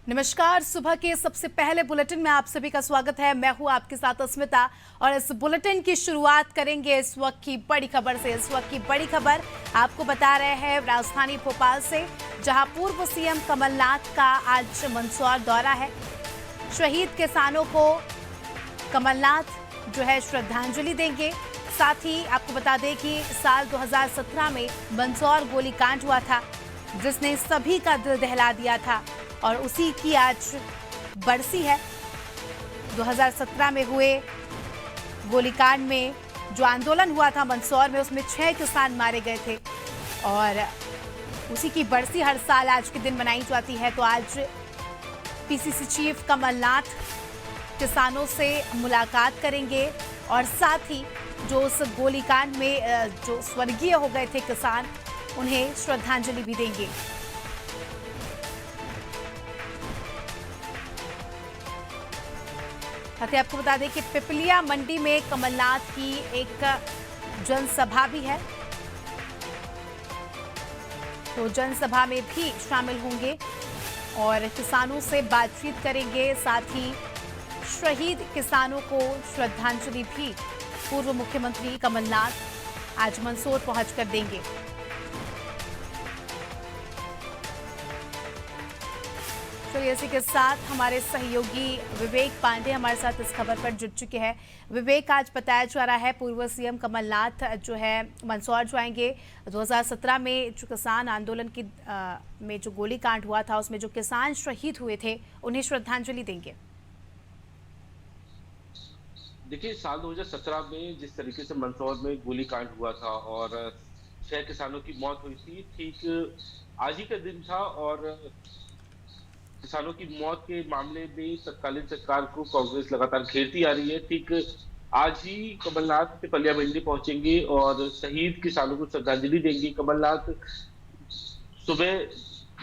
नमस्कार। सुबह के सबसे पहले बुलेटिन में आप सभी का स्वागत है। मैं हूं आपके साथ अस्मिता और इस बुलेटिन की शुरुआत करेंगे इस वक्त की बड़ी खबर से। इस वक्त की बड़ी खबर आपको बता रहे हैं राजधानी भोपाल से, जहां पूर्व सीएम कमलनाथ का आज मंदसौर दौरा है। शहीद किसानों को कमलनाथ जो है श्रद्धांजलि देंगे। साथ ही आपको बता दें कि साल 2017 में मंदसौर गोलीकांड हुआ था, जिसने सभी का दिल दहला दिया था और उसी की आज बरसी है। 2017 में हुए गोलीकांड में जो आंदोलन हुआ था मंदसौर में, उसमें 6 किसान मारे गए थे और उसी की बरसी हर साल आज के दिन मनाई जाती है। तो आज पीसीसी चीफ कमलनाथ किसानों से मुलाकात करेंगे और साथ ही जो उस गोलीकांड में जो स्वर्गीय हो गए थे किसान, उन्हें श्रद्धांजलि भी देंगे। साथ ही आपको बता दें कि पिपलिया मंडी में कमलनाथ की एक जनसभा भी है, तो जनसभा में भी शामिल होंगे और किसानों से बातचीत करेंगे। साथ ही शहीद किसानों को श्रद्धांजलि भी पूर्व मुख्यमंत्री कमलनाथ आज मंदसौर पहुंचकर देंगे। चलिए इसी के साथ हमारे सहयोगी विवेक पांडे हमारे साथ इस खबर पर जुड़ चुके हैं। विवेक, आज बताया जा रहा है पूर्व सीएम कमलनाथ जो है मंदसौर जाएंगे। 2017 में जो किसान आंदोलन की में जो गोलीकांड हुआ था, उसमें जो किसान शहीद हुए थे, उन्हें श्रद्धांजलि देंगे। देखिए, साल 2017 में जिस तरीके से मंदसौर में गोलीकांड हुआ था और 6 किसानों की मौत हुई थी, ठीक आज ही का दिन था और किसानों की मौत के मामले में तत्कालीन सरकार को कांग्रेस लगातार घेरती आ रही है। ठीक आज ही कमलनाथ पिपलिया मंडी पहुंचेंगे और शहीद किसानों को श्रद्धांजलि देंगे। कमलनाथ सुबह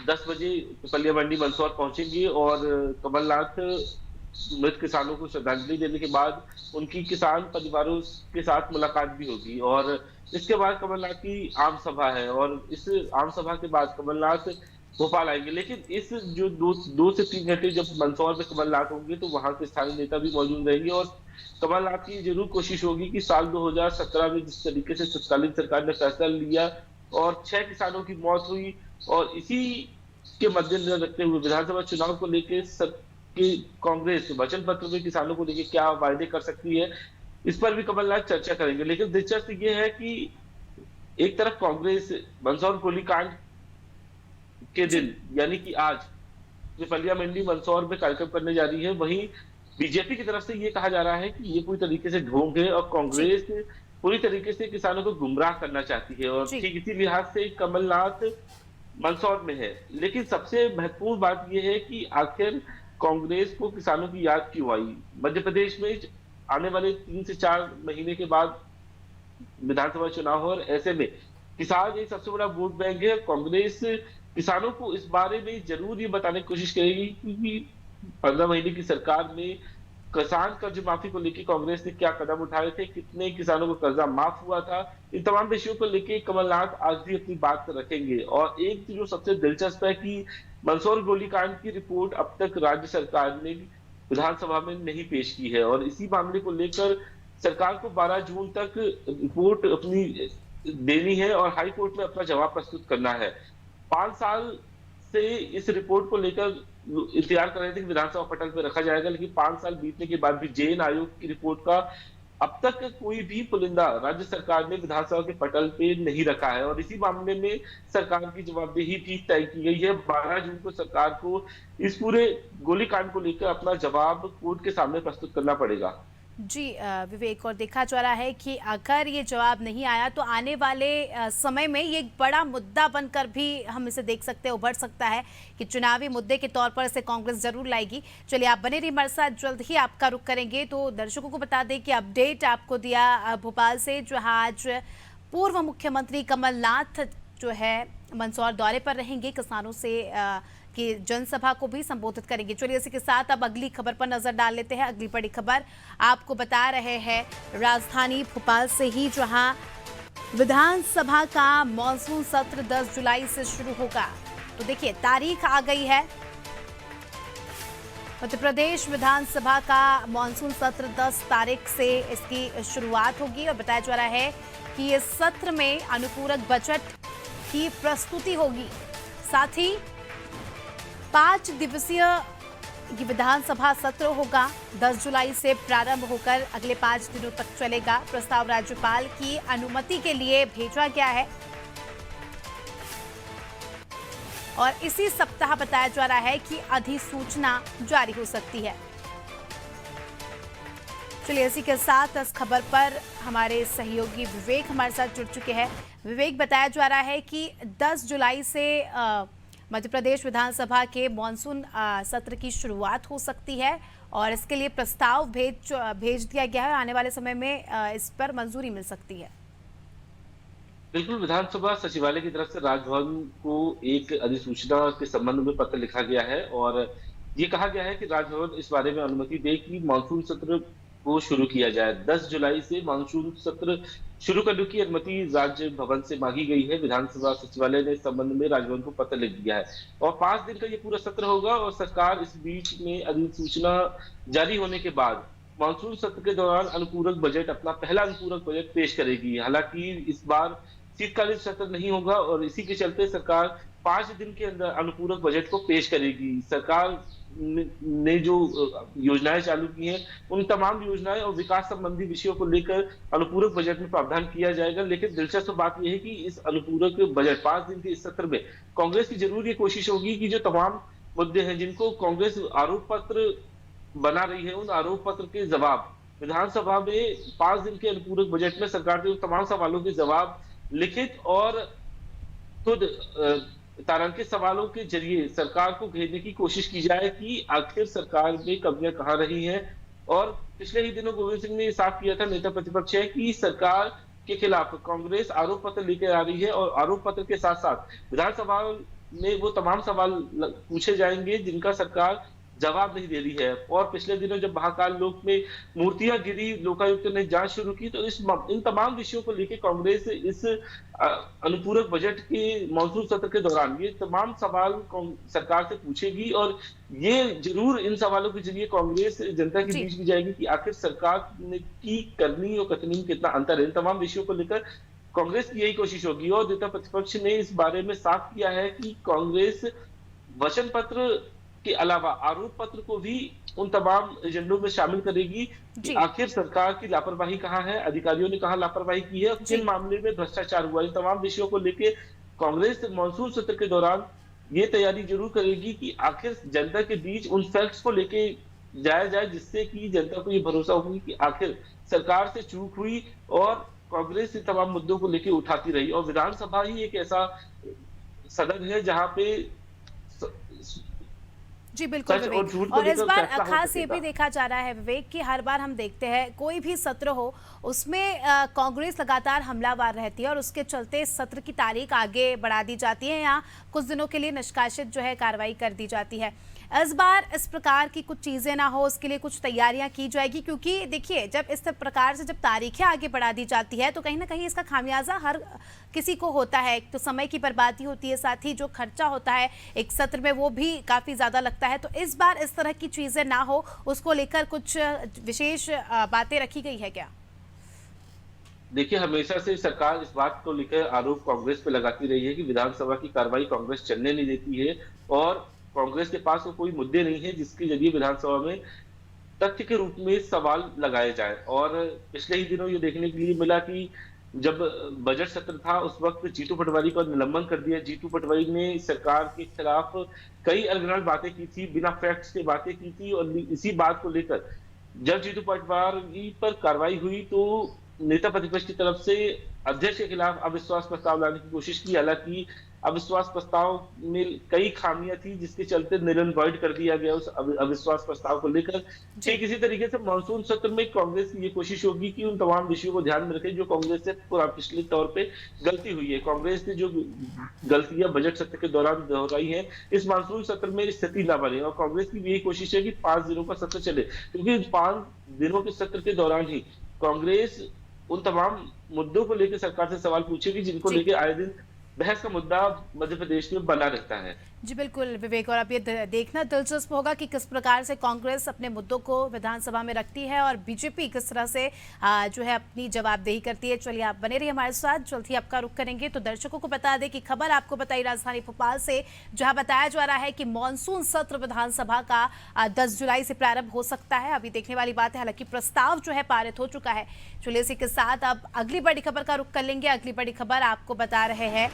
10 बजे पिपलिया मंडी मंदसौर पहुंचेंगे और कमलनाथ मृत किसानों को श्रद्धांजलि देने के बाद उनकी किसान परिवारों के साथ मुलाकात भी होगी और इसके बाद कमलनाथ की आम सभा है और इस आम सभा के बाद कमलनाथ भोपाल आएंगे। लेकिन इस जो दो से 3 घंटे जब मंदसौर में कमलनाथ होंगे तो वहां के स्थानीय नेता भी मौजूद रहेंगे और कमलनाथ की जरूर कोशिश होगी कि साल 2017 में जिस तरीके से तत्कालीन सरकार ने फैसला लिया और 6 किसानों की मौत हुई और इसी के मद्देनजर रखते हुए विधानसभा चुनाव को लेकर कांग्रेस वचन पत्र में किसानों को लेकर क्या वायदे कर सकती है, इस पर भी कमलनाथ चर्चा करेंगे। लेकिन दिलचस्प ये है कि एक तरफ कांग्रेस मंदसौर गोलीकांड के दिन यानी कि आज पिपलिया मंडी मंदसौर में कार्यक्रम करने जा रही है, वहीं बीजेपी की तरफ से ये कहा जा रहा है कि ये पूरी तरीके से ढोंग है और कांग्रेस पूरी तरीके से किसानों को गुमराह करना चाहती है और ठीक इसी लिहाज से कमलनाथ मंदसौर में है। लेकिन सबसे महत्वपूर्ण बात यह है कि आखिर कांग्रेस को किसानों की याद क्यों आई। मध्य प्रदेश में आने वाले 3 से 4 महीने के बाद विधानसभा चुनाव और ऐसे में किसान एक सबसे बड़ा वोट बैंक है। कांग्रेस किसानों को इस बारे में जरूर ये बताने की कोशिश करेगी कि 15 महीने की सरकार में किसान कर्ज माफी को लेकर कांग्रेस ने क्या कदम उठाए थे, कितने किसानों को कर्जा माफ हुआ था, इन तमाम विषयों को लेकर कमलनाथ आज भी अपनी बात रखेंगे। और एक जो सबसे दिलचस्प है कि मंदसौर गोलीकांड की रिपोर्ट अब तक राज्य सरकार ने विधानसभा में नहीं पेश की है और इसी मामले को लेकर सरकार को 12 जून तक रिपोर्ट अपनी देनी है और हाई कोर्ट में अपना जवाब प्रस्तुत करना है। 5 साल से इस रिपोर्ट को लेकर इंतजार कर रहे थे कि विधानसभा पटल पर रखा जाएगा, लेकिन 5 साल बीतने के बाद भी जेएन आयोग की रिपोर्ट का अब तक कोई भी पुलिंदा राज्य सरकार ने विधानसभा के पटल पे नहीं रखा है और इसी मामले में सरकार की जवाबदेही भी तय की गई है। 12 जून को सरकार को इस पूरे गोलीकांड को लेकर अपना जवाब कोर्ट के सामने प्रस्तुत करना पड़ेगा। जी विवेक, और देखा जा रहा है कि अगर ये जवाब नहीं आया तो आने वाले समय में ये एक बड़ा मुद्दा बनकर भी हम इसे देख सकते हैं, उभर सकता है कि चुनावी मुद्दे के तौर पर इसे कांग्रेस जरूर लाएगी। चलिए आप बने रहिए हमारे साथ, जल्द ही आपका रुख करेंगे। तो दर्शकों को बता दें कि अपडेट आपको दिया भोपाल से, जहां आज पूर्व मुख्यमंत्री कमलनाथ जो है मंदसौर दौरे पर रहेंगे, किसानों से कि जनसभा को भी संबोधित करेंगे। चलिए इसी के साथ अब अगली खबर पर नजर डाल लेते हैं। अगली बड़ी खबर आपको बता रहे हैं राजधानी भोपाल से ही, जहां विधानसभा का मॉनसून सत्र 10 जुलाई से शुरू होगा। तो देखिए तारीख आ गई है मध्य प्रदेश विधानसभा का मॉनसून सत्र 10 तारीख से इसकी शुरुआत होगी और बताया जा रहा है कि इस सत्र में अनुपूरक बजट की प्रस्तुति होगी। साथ ही 5 दिवसीय ये विधानसभा सत्र होगा। 10 जुलाई से प्रारंभ होकर अगले 5 दिनों तक चलेगा। प्रस्ताव राज्यपाल की अनुमति के लिए भेजा गया है और इसी सप्ताह बताया जा रहा है कि अधिसूचना जारी हो सकती है। चलिए इसी के साथ इस खबर पर हमारे सहयोगी विवेक हमारे साथ जुड़ चुके हैं। विवेक, बताया जा रहा है कि 10 जुलाई से मध्य प्रदेश विधानसभा के मॉनसून सत्र की शुरुआत हो सकती है और इसके लिए प्रस्ताव भेज दिया गया है। आने वाले समय में इस पर मंजूरी मिल सकती है। बिल्कुल, विधानसभा सचिवालय की तरफ से राजभवन को एक अधिसूचना के संबंध में पत्र लिखा गया है और ये कहा गया है कि राजभवन इस बारे में अनुमति दे कि मानसून सत्र को शुरू किया जाए। 10 जुलाई से मानसून सत्र शुरू करने की अनुमति राज्य भवन से मांगी गई है। विधानसभा सचिवालय ने इस संबंध में राजभवन को पत्र लिख दिया है और 5 दिन का ये पूरा सत्र होगा और सरकार इस बीच में अधिसूचना जारी होने के बाद मानसून सत्र के दौरान अनुपूरक बजट, अपना पहला अनुपूरक बजट पेश करेगी। हालांकि इस बार शीतकालीन सत्र नहीं होगा और इसी के चलते सरकार 5 दिन के अंदर अनुपूरक बजट को पेश करेगी। सरकार ने जो योजनाएं चालू की हैं, उन तमाम योजनाएं और विकास संबंधी विषयों को लेकर अनुपूरक बजट में प्रावधान किया जाएगा। लेकिन दिलचस्प बात यह है कि इस अनुपूरक बजट 5 दिन के इस सत्र में कांग्रेस की जरूर ये कोशिश होगी कि जो तमाम मुद्दे हैं जिनको कांग्रेस आरोप पत्र बना रही है, उन आरोप पत्र के जवाब विधानसभा में 5 दिन के अनुपूरक बजट में सरकार के उन तमाम सवालों के जवाब लिखित और खुद तारांकित सवालों के जरिए सरकार को घेरने की कोशिश की जाए कि आखिर सरकार में कमियां कहां रही हैं। और पिछले ही दिनों गोविंद सिंह ने साफ किया था, नेता प्रतिपक्ष है, कि सरकार के खिलाफ कांग्रेस आरोप पत्र लेकर आ रही है और आरोप पत्र के साथ साथ विधानसभा में वो तमाम सवाल पूछे जाएंगे जिनका सरकार जवाब नहीं दे रही है। और पिछले दिनों जब महाकाल लोक में मूर्तियां गिरी, लोकायुक्त ने जांच शुरू की, तो इन तमाम विषयों को लेकर कांग्रेस इस अनुपूरक बजट के मॉनसून सत्र के दौरान ये तमाम सवाल सरकार से पूछेगी और ये जरूर इन सवालों के जरिए कांग्रेस जनता के बीच भी जाएगी कि आखिर सरकार ने की करनी और कथनी में कितना अंतर है। इन तमाम विषयों को लेकर कांग्रेस की यही कोशिश होगी और नेता प्रतिपक्ष ने इस बारे में साफ किया है कि कांग्रेस वचन पत्र के अलावा आरोप पत्र को भी उन तमाम एजेंडों में शामिल करेगी कि आखिर सरकार की लापरवाही कहाँ है, अधिकारियों ने कहाँ लापरवाही की है, किन मामले में भ्रष्टाचार हुआ। इन तमाम विषयों को लेकर कांग्रेस मानसून सत्र के दौरान ये तैयारी जरूर करेगी कि आखिर जनता के बीच उन फैक्ट्स को लेके जाया जाए जिससे कि जनता को ये भरोसा होगी कि आखिर सरकार से चूक हुई और कांग्रेस इन तमाम मुद्दों को लेकर उठाती रही। और विधानसभा ही एक ऐसा सदन है जहां पे जी बिल्कुल विवेक, और इस बार खास ये भी देखा जा रहा है विवेक कि हर बार हम देखते हैं कोई भी सत्र हो उसमें कांग्रेस लगातार हमलावर रहती है और उसके चलते सत्र की तारीख आगे बढ़ा दी जाती है या कुछ दिनों के लिए निष्कासित जो है कार्रवाई कर दी जाती है। इस बार इस प्रकार की कुछ चीजें ना हो, उसके लिए कुछ तैयारियां की जाएगी, क्योंकि देखिए जब इस प्रकार से जब तारीखें आगे बढ़ा दी जाती है तो कहीं ना कहीं इसका खामियाजा हर किसी को होता है। एक तो समय की बर्बादी होती है, साथ ही जो खर्चा होता है एक सत्र में वो भी काफी ज्यादा लगता है। तो इस बार इस तरह की चीजें ना हो उसको लेकर कुछ विशेष बातें रखी गई है क्या? देखिए, हमेशा से सरकार इस बात को लेकर आरोप कांग्रेस पे लगाती रही है कि विधानसभा की कार्रवाई कांग्रेस चलने नहीं देती है और कांग्रेस के पास कोई मुद्दे नहीं है जिसके जरिए विधानसभा में तथ्य के रूप में सवाल लगाए जाए। और पिछले ही दिनों ये देखने के लिए मिला कि जब बजट सत्र था उस वक्त जीतू पटवारी का निलंबन कर दिया। जीतू पटवारी ने सरकार के खिलाफ कई अलग बातें की थी, बिना फैक्ट्स के बातें की थी और इसी बात को लेकर जब जीतू पटवारी पर कार्रवाई हुई तो नेता प्रतिपक्ष की तरफ से अध्यक्ष के खिलाफ अविश्वास प्रस्ताव लाने की कोशिश की। हालांकि अविश्वास प्रस्ताव में कई खामियां थी जिसके चलते निलंबित कर दिया गया उस अविश्वास प्रस्ताव को लेकर। ठीक इसी तरीके से मानसून सत्र में कांग्रेस की ये कोशिश होगी कि उन तमाम विषयों को ध्यान में रखे जो कांग्रेस से पूरा पिछले तौर पे गलती हुई है। कांग्रेस ने जो गलतियां बजट सत्र के दौरान दोहराई है इस मानसून सत्र में स्थिति न बने और कांग्रेस की भी यही कोशिश है कि 5 दिनों का सत्र चले, क्योंकि 5 दिनों के सत्र के दौरान ही कांग्रेस उन तमाम मुद्दों को लेकर सरकार से सवाल पूछेगी जिनको लेकर आए दिन बहस का मुद्दा मध्य प्रदेश में बना रहता है। जी बिल्कुल विवेक, और अब ये देखना दिलचस्प होगा कि किस प्रकार से कांग्रेस अपने मुद्दों को विधानसभा में रखती है और बीजेपी किस तरह से जो है अपनी जवाबदेही करती है। चलिए आप बने रहिए हमारे साथ, जल्द ही आपका रुख करेंगे। तो दर्शकों को बता दें कि खबर आपको बताई राजधानी भोपाल से, जहां बताया जा रहा है कि मानसून सत्र विधानसभा का 10 जुलाई से प्रारंभ हो सकता है। अभी देखने वाली बात है, हालांकि प्रस्ताव जो है पारित हो चुका है। चलिए इसी के साथ अब अगली बड़ी खबर का रुख कर लेंगे। अगली बड़ी खबर आपको बता रहे हैं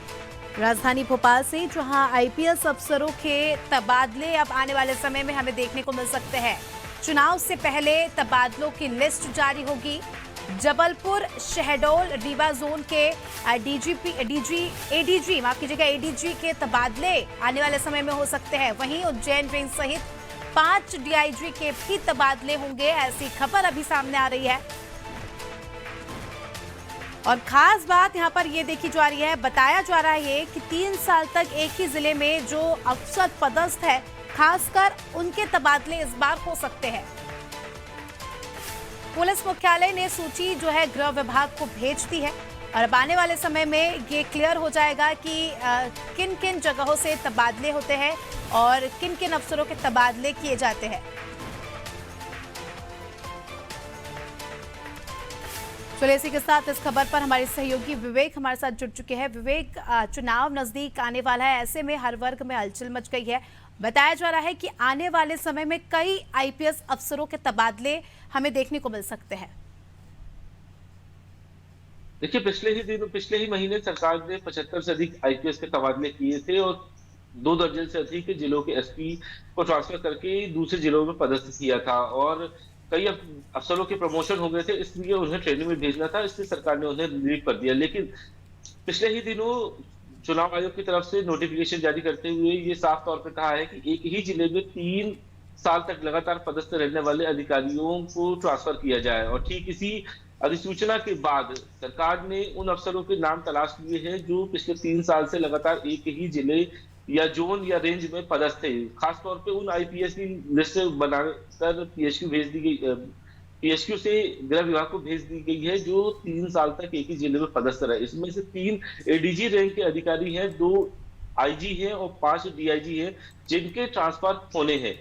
राजधानी भोपाल से, जहां आईपीएस अफसरों के तबादले अब आने वाले समय में हमें देखने को मिल सकते हैं। चुनाव से पहले तबादलों की लिस्ट जारी होगी। जबलपुर, शहडोल, रीवा जोन के एडीजी के तबादले आने वाले समय में हो सकते हैं। वहीं उज्जैन रेंज सहित 5 डीआईजी के भी तबादले होंगे, ऐसी खबर अभी सामने आ रही है। और खास बात यहां पर ये देखी जा रही है, बताया जा रहा है कि 3 साल तक एक ही जिले में जो अफसर पदस्थ है, खासकर उनके तबादले इस बार हो सकते हैं। पुलिस मुख्यालय ने सूची जो है गृह विभाग को भेज दी है और अब आने वाले समय में ये क्लियर हो जाएगा कि किन किन जगहों से तबादले होते हैं और किन किन अफसरों के तबादले किए जाते हैं। चलिए इसी के साथ इस खबर पर हमारे सहयोगी विवेक हमारे साथ जुड़ चुके हैं। विवेक, चुनाव नजदीक आने वाला है, ऐसे में हर वर्ग में हलचल मच गई है। बताया जा रहा है कि आने वाले समय में कई आईपीएस अफसरों के तबादले हमें देखने को मिल सकते हैं। देखिए, पिछले ही महीने सरकार ने 75 से अधिक आईपीएस के तबादले किए थे और 2 दर्जन से अधिक जिलों के एसपी को ट्रांसफर करके दूसरे जिलों में पदस्थ किया था और कई अफसरों के प्रमोशन हो गए थे, इसलिए उन्हें ट्रेनिंग में भेजना था, इसलिए सरकार ने उन्हें रिलीव कर दिया। लेकिन पिछले ही दिनों चुनाव आयोग की तरफ से नोटिफिकेशन जारी करते हुए ये साफ तौर पे कहा है कि एक ही जिले में 3 साल तक लगातार पदस्थ रहने वाले अधिकारियों को ट्रांसफर किया जाए। और ठीक इसी अधिसूचना के बाद सरकार ने उन अफसरों के नाम तलाश लिए हैं जो पिछले 3 साल से लगातार एक ही जिले या जोन या रेंज में पदस्थ थे। खासतौर पे उन आईपीएस की लिस्ट बनाकर पीएसक्यू से गृह विभाग को भेज दी गई है, जो 3 साल तक एक ही जिले में पदस्थ रहे। इसमें से 3 एडीजी रैंक के अधिकारी हैं, 2 आईजी हैं और 5 डीआईजी हैं, जिनके ट्रांसफर होने हैं।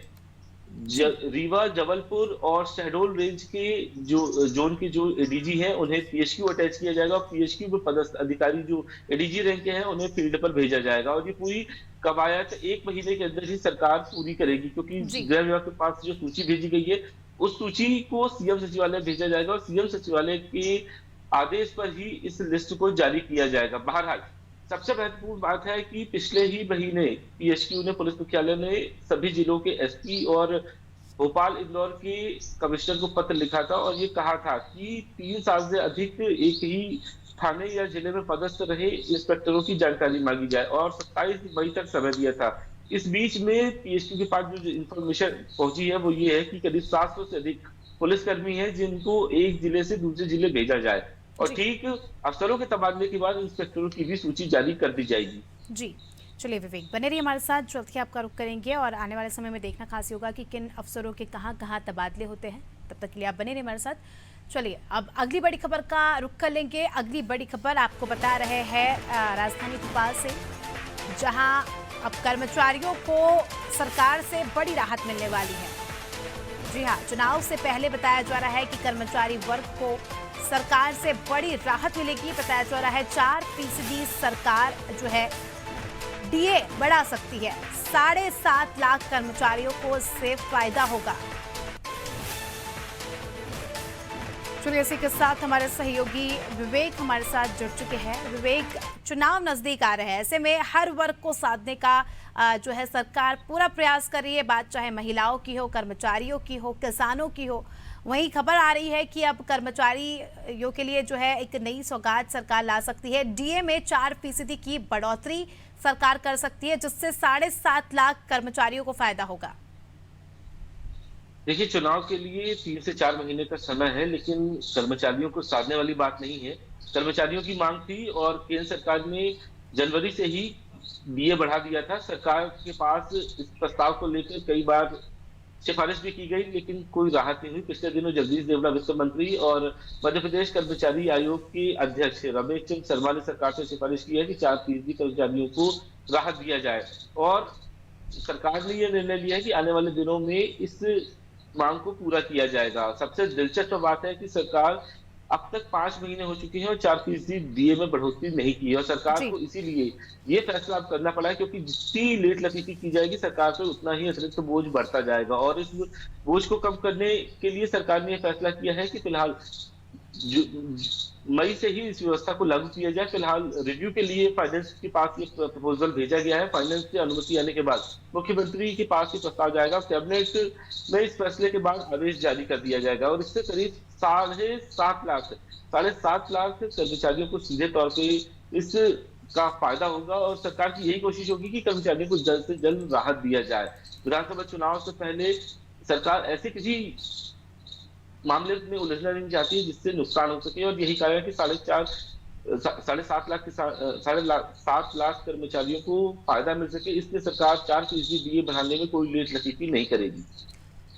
रीवा, जबलपुर और शहडोल रेंज के जो जोन के जो एडीजी हैं उन्हें पीएसक्यू अटैच किया जाएगा और पीएसक्यू में पदस्थ अधिकारी जो एडीजी रैंक के हैं उन्हें फील्ड पर भेजा जाएगा। और ये पूरी कवायद 1 महीने के अंदर ही सरकार पूरी करेगी, क्योंकि गृह विभाग के पास जो सूची भेजी गई है उस सूची को सीएम सचिवालय भेजा जाएगा और सीएम सचिवालय के आदेश पर ही इस लिस्ट को जारी किया जाएगा। बहरहाल सबसे महत्वपूर्ण बात है कि पिछले ही महीने पीएसक्यू ने, पुलिस मुख्यालय ने सभी जिलों के एसपी और भोपाल इंदौर के कमिश्नर को पत्र लिखा था और ये कहा था कि 3 साल से अधिक एक ही थाने या जिले में पदस्थ रहे इंस्पेक्टरों की जानकारी मांगी जाए और 27 मई तक समय दिया था। इस बीच में पीएसक्यू के पास जो इंफॉर्मेशन पहुंची है वो ये है कि करीब 700 से अधिक पुलिसकर्मी हैं जिनको एक जिले से दूसरे जिले भेजा जाए और ठीक अफसरों के तबादले के बाद इंस्पेक्टरों की भी सूची जारी कर दी जाएगी। जी चलिए विवेक, बने रहिए हमारे साथ, जल्द ही आपका रुख करेंगे और आने वाले समय में देखना खास होगा कि किन अफसरों के कहां कहां तबादले होते हैं। तब तक के लिए आप बने रहिए हमारे साथ। चलिए अब अगली बड़ी खबर का रुख कर लेंगे। अगली बड़ी खबर आपको बता रहे हैं राजधानी भोपाल से, जहां अब कर्मचारियों को सरकार से बड़ी राहत मिलने वाली है। जी हाँ, चुनाव से पहले बताया जा रहा है कि कर्मचारी वर्ग को सरकार से बड़ी राहत मिलेगी। बताया जा रहा है 4% सरकार जो है डीए बढ़ा सकती है। 7.5 लाख कर्मचारियों को इससे फायदा होगा। चलिए इसी के साथ हमारे सहयोगी विवेक हमारे साथ जुड़ चुके हैं। विवेक, चुनाव नजदीक आ रहे हैं, ऐसे में हर वर्ग को साधने का जो है सरकार पूरा प्रयास कर रही है, बात चाहे महिलाओं की हो, कर्मचारियों की हो, किसानों की हो। वहीं खबर आ रही है कि अब कर्मचारियों के लिए जो है एक नई सौगात सरकार ला सकती है। डीए में 4% की बढ़ोतरी सरकार कर सकती है, जिससे 7.5 लाख कर्मचारियों को फायदा होगा। देखिए, चुनाव के लिए 3 से 4 महीने का समय है, लेकिन कर्मचारियों को साधने वाली बात नहीं है। कर्मचारियों की मांग थी और केंद्र सरकार ने जनवरी से ही डीए बढ़ा दिया था। सरकार के पास इस प्रस्ताव को लेकर कई बार सिफारिश भी की गई, लेकिन कोई राहत नहीं हुई। पिछले दिनों जगदीश देवड़ा वित्त मंत्री और मध्य प्रदेश कर्मचारी आयोग के अध्यक्ष रमेश चंद्र शर्मा ने सरकार से सिफारिश की है कि 4% कर्मचारियों को राहत दिया जाए। और सरकार ने ये निर्णय लिया है कि आने वाले दिनों में इस मांग को पूरा किया जाएगा। सबसे दिलचस्प बात है कि सरकार अब तक 5 महीने हो चुके हैं और 4% डीए में बढ़ोतरी नहीं की है, और सरकार जी। को इसीलिए ये फैसला अब करना पड़ा है, क्योंकि जितनी लेट लतीफी की जाएगी सरकार पे उतना ही अतिरिक्त बोझ बढ़ता जाएगा, और इस बोझ को कम करने के लिए सरकार ने यह फैसला किया है कि फिलहाल मई से ही इस व्यवस्था को लागू किया जाए। फिलहाल रिव्यू के लिए फाइनेंस के पास ये प्रपोजल भेजा गया है। फाइनेंस से अनुमति आने के बाद मुख्यमंत्री के पास ये प्रस्ताव जाएगा, कैबिनेट में इस फैसले के बाद आदेश जारी कर दिया जाएगा, और इससे करीब 7.5 लाख कर्मचारियों को सीधे तौर पे इस का फायदा होगा, और सरकार की यही कोशिश होगी कि कर्मचारियों को जल्द से जल्द राहत दिया जाए। विधानसभा चुनाव से पहले सरकार ऐसे किसी मामले में उलझना नहीं चाहती है जिससे नुकसान हो सके, और यही कारण है कि 7.5 लाख कर्मचारियों को फायदा मिल सके, इसलिए सरकार 4% डीए बढ़ाने में कोई लेट लतीफी नहीं करेगी।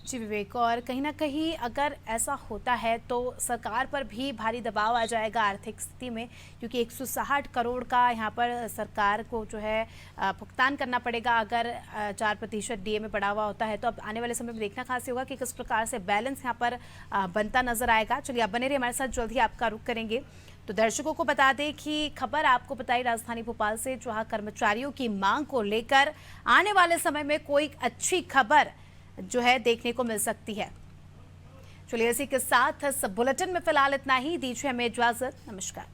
जी विवेक, और कहीं ना कहीं अगर ऐसा होता है तो सरकार पर भी भारी दबाव आ जाएगा आर्थिक स्थिति में, क्योंकि 160 करोड़ का यहाँ पर सरकार को जो है भुगतान करना पड़ेगा अगर 4% डीए में बढ़ावा होता है। तो अब आने वाले समय में देखना खास होगा कि किस प्रकार से बैलेंस यहाँ पर बनता नजर आएगा। चलिए, आप बने रहिए हमारे साथ, जल्द ही आपका रुख करेंगे। तो दर्शकों को बता दें कि खबर आपको बताई राजधानी भोपाल से, जहाँ कर्मचारियों की मांग को लेकर आने वाले समय में कोई अच्छी खबर जो है देखने को मिल सकती है। चलिए, इसी के साथ इस बुलेटिन में फिलहाल इतना ही। दीजिए हमें इजाजत। नमस्कार।